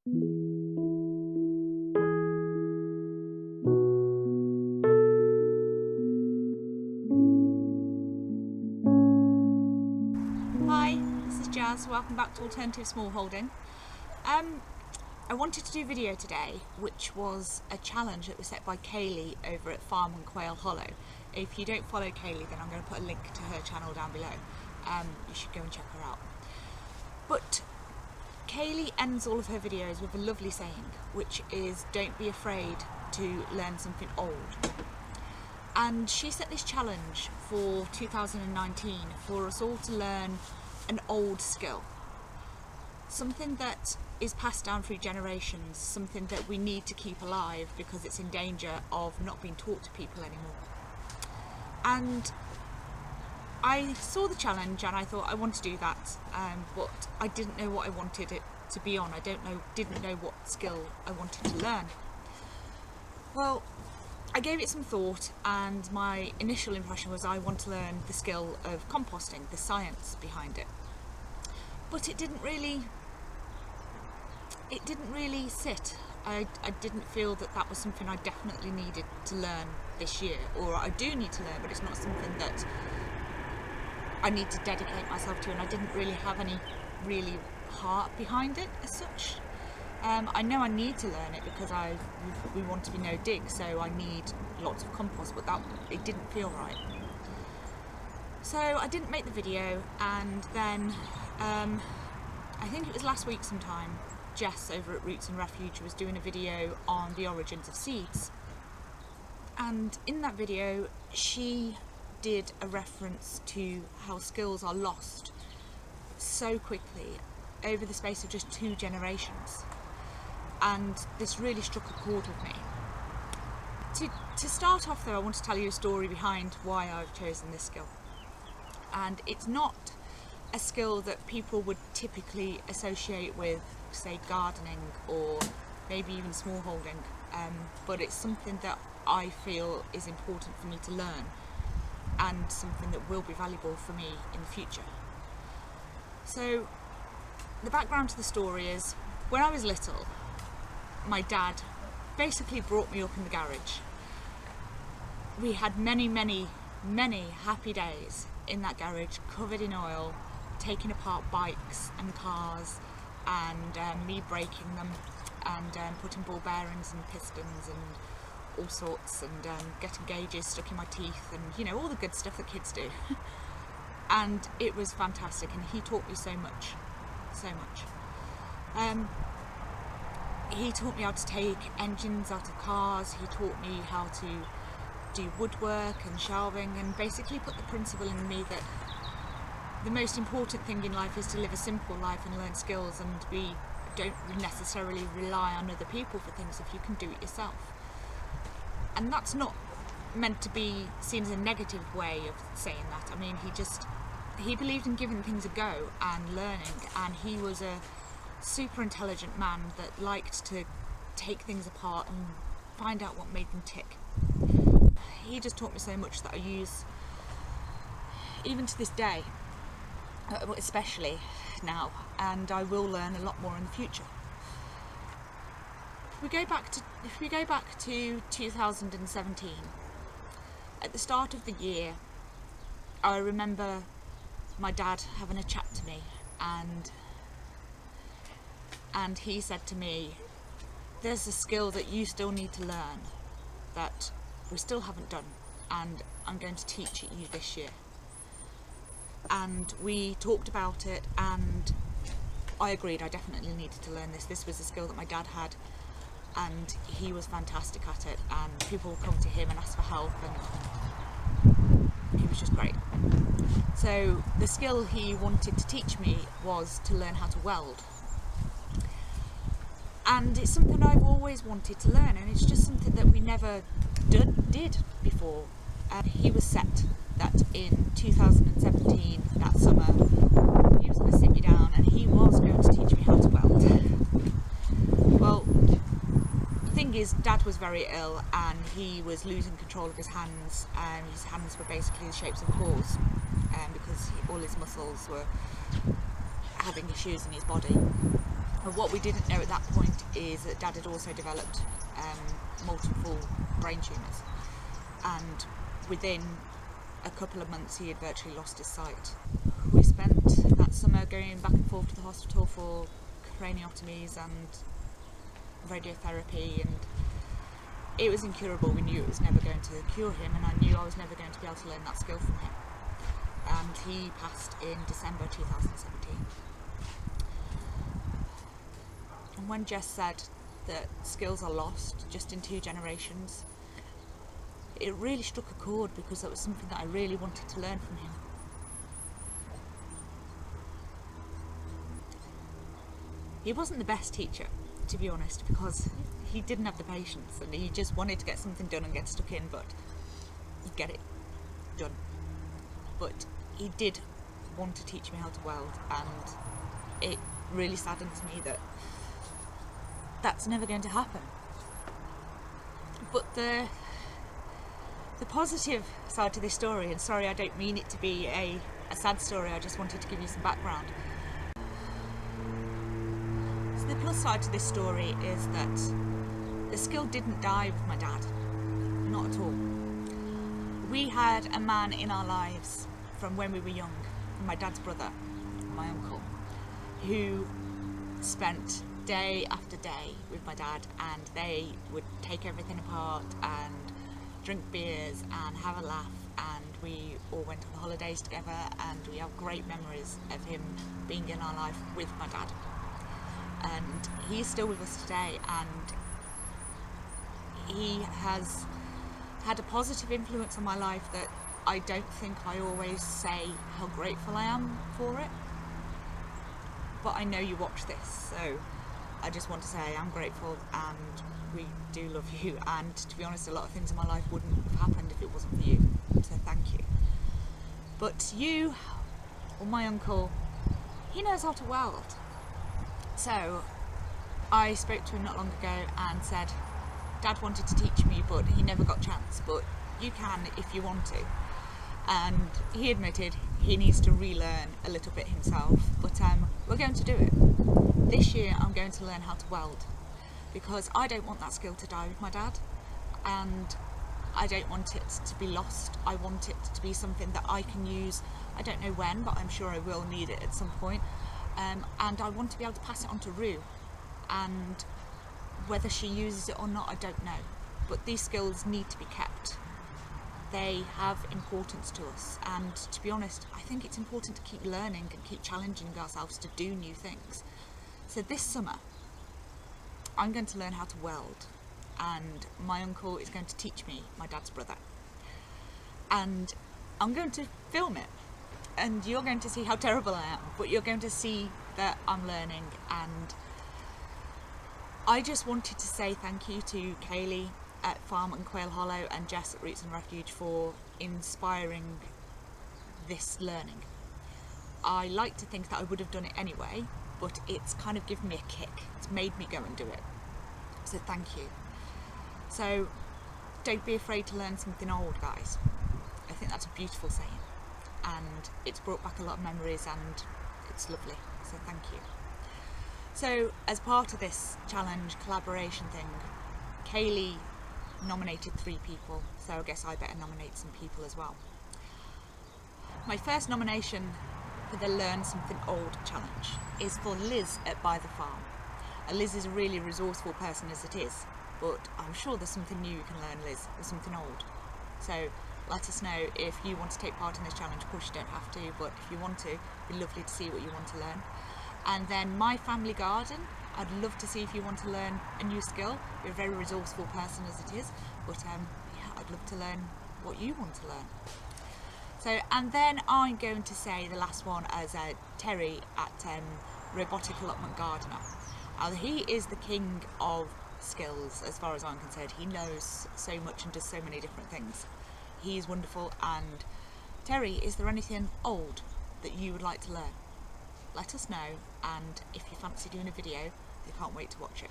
Hi, this is Jazz. Welcome back to Alternative Smallholding. I wanted to do a video today, which was a challenge that was set by Kaylee over at Farm on Quail Hollow. If you don't follow Kaylee, then I'm going to put a link to her channel down below. You should go and check her out. But Kaylee ends all of her videos with a lovely saying, which is, don't be afraid to learn something old. And she set this challenge for 2019 for us all to learn an old skill. Something that is passed down through generations, something that we need to keep alive because it's in danger of not being taught to people anymore. And I saw the challenge and I thought I want to do that, but I didn't know what I wanted it to be on. I didn't know what skill I wanted to learn. Well, I gave it some thought, and my initial impression was I want to learn the skill of composting, the science behind it. But it didn't really sit. I didn't feel that was something I definitely needed to learn this year, or I do need to learn, but it's not something that I need to dedicate myself to, and I didn't really have any really heart behind it as such. I know I need to learn it because we want to be no dig, so I need lots of compost, but it didn't feel right. So I didn't make the video, and then I think it was last week sometime, Jess over at Roots and Refuge was doing a video on the origins of seeds. And in that video, she did a reference to how skills are lost so quickly over the space of just 2 generations. And this really struck a chord with me. To start off though, I want to tell you a story behind why I've chosen this skill. And it's not a skill that people would typically associate with, say, gardening or maybe even smallholding, but it's something that I feel is important for me to learn, and something that will be valuable for me in the future. So the background to the story is, when I was little, my dad basically brought me up in the garage. We had many happy days in that garage, covered in oil, taking apart bikes and cars, and me breaking them, and putting ball bearings and pistons and all sorts, and getting gauges stuck in my teeth, and all the good stuff that kids do. And it was fantastic, and he taught me so much. He taught me how to take engines out of cars. He taught me how to do woodwork and shelving, and basically put the principle in me that the most important thing in life is to live a simple life and learn skills, and we don't necessarily rely on other people for things if you can do it yourself. And that's not meant to be seen as a negative way of saying that. I mean, he believed in giving things a go and learning, and he was a super intelligent man that liked to take things apart and find out what made them tick. He just taught me so much that I use even to this day, especially now, and I will learn a lot more in the future. If we go back to 2017, at the start of the year, I remember my dad having a chat to me, and he said to me, there's a skill that you still need to learn that we still haven't done, and I'm going to teach it you this year. And we talked about it, and I agreed I definitely needed to learn this. This was a skill that my dad had, and he was fantastic at it, and people would come to him and ask for help, and he was just great. So the skill he wanted to teach me was to learn how to weld. And it's something I've always wanted to learn, and it's just something that we never did before. He was set that in 2017, that summer, he was going to sit me down and he was going to teach me how to weld. Well, the thing is, Dad was very ill and he was losing control of his hands, and his hands were basically the shapes of claws, because all his muscles were having issues in his body. And what we didn't know at that point is that Dad had also developed multiple brain tumours, and within a couple of months he had virtually lost his sight. We spent that summer going back and forth to the hospital for craniotomies and radiotherapy, and it was incurable. We knew it was never going to cure him, and I knew I was never going to be able to learn that skill from him. And he passed in December 2017. And when Jess said that skills are lost just in 2 generations, it really struck a chord, because that was something that I really wanted to learn from him. He wasn't the best teacher, to be honest, because he didn't have the patience and he just wanted to get something done and get stuck in, but get it done. But he did want to teach me how to weld, and it really saddens me that that's never going to happen. But the positive side to this story, and sorry, I don't mean it to be a sad story, I just wanted to give you some background. So the plus side to this story is that the skill didn't die with my dad, not at all. We had a man in our lives from when we were young, my dad's brother, my uncle, who spent day after day with my dad, and they would take everything apart and drink beers and have a laugh, and we all went on holidays together, and we have great memories of him being in our life with my dad. And he's still with us today, and he has had a positive influence on my life that I don't think I always say how grateful I am for it. But I know you watch this, so I just want to say I'm grateful, and we do love you, and to be honest, a lot of things in my life wouldn't have happened if it wasn't for you, so thank you. But you, or my uncle, he knows how to weld. So I spoke to him not long ago and said, Dad wanted to teach me, but he never got a chance, but you can if you want to. And he admitted he needs to relearn a little bit himself, but we're going to do it. This year I'm going to learn how to weld, because I don't want that skill to die with my dad, and I don't want it to be lost. I want it to be something that I can use. I don't know when, but I'm sure I will need it at some point. And I want to be able to pass it on to Rue, and whether she uses it or not, I don't know. But these skills need to be kept. They have importance to us, and to be honest, I think it's important to keep learning and keep challenging ourselves to do new things. So this summer, I'm going to learn how to weld, and my uncle is going to teach me, my dad's brother. And I'm going to film it, and you're going to see how terrible I am, but you're going to see that I'm learning. And I just wanted to say thank you to Kaylee at Farm and Quail Hollow and Jess at Roots and Refuge for inspiring this learning. I like to think that I would have done it anyway, but it's kind of given me a kick. It's made me go and do it. So thank you. So don't be afraid to learn something old, guys. I think that's a beautiful saying, and it's brought back a lot of memories, and it's lovely. So thank you. So as part of this challenge collaboration thing, Kaylee nominated 3 people, so I guess I better nominate some people as well. My first nomination for the Learn Something Old challenge is for Liz at By the Farm. Liz is a really resourceful person as it is, but I'm sure there's something new you can learn, Liz, or something old. So let us know if you want to take part in this challenge. Of course you don't have to, but if you want to, it'd be lovely to see what you want to learn. And then My Family Garden, I'd love to see if you want to learn a new skill. You're a very resourceful person as it is, but yeah, I'd love to learn what you want to learn. So, and then I'm going to say the last one as Terry at Robotic Allotment Gardener. He is the king of skills as far as I'm concerned. He knows so much and does so many different things. He's wonderful. And Terry, is there anything old that you would like to learn? Let us know, and if you fancy doing a video, I can't wait to watch it.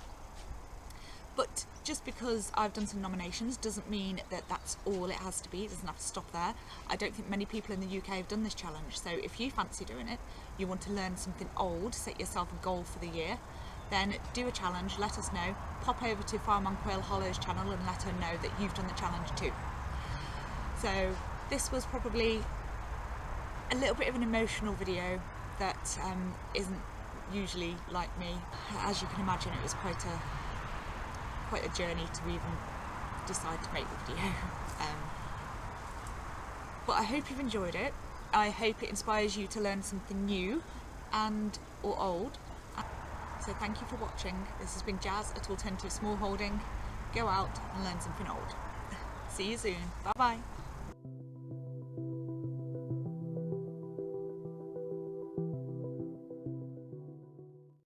But just because I've done some nominations doesn't mean that that's all it has to be. It doesn't have to stop there. I don't think many people in the UK have done this challenge, so if you fancy doing it, you want to learn something old, set yourself a goal for the year, then do a challenge, let us know. Pop over to Farm on Quail Hollow's channel and let her know that you've done the challenge too. So this was probably a little bit of an emotional video that isn't usually like me. As you can imagine, it was quite a journey to even decide to make the video. But I hope you've enjoyed it. I hope it inspires you to learn something new and or old. So thank you for watching. This has been Jazz at Alternative Smallholding. Go out and learn something old. See you soon. Bye bye.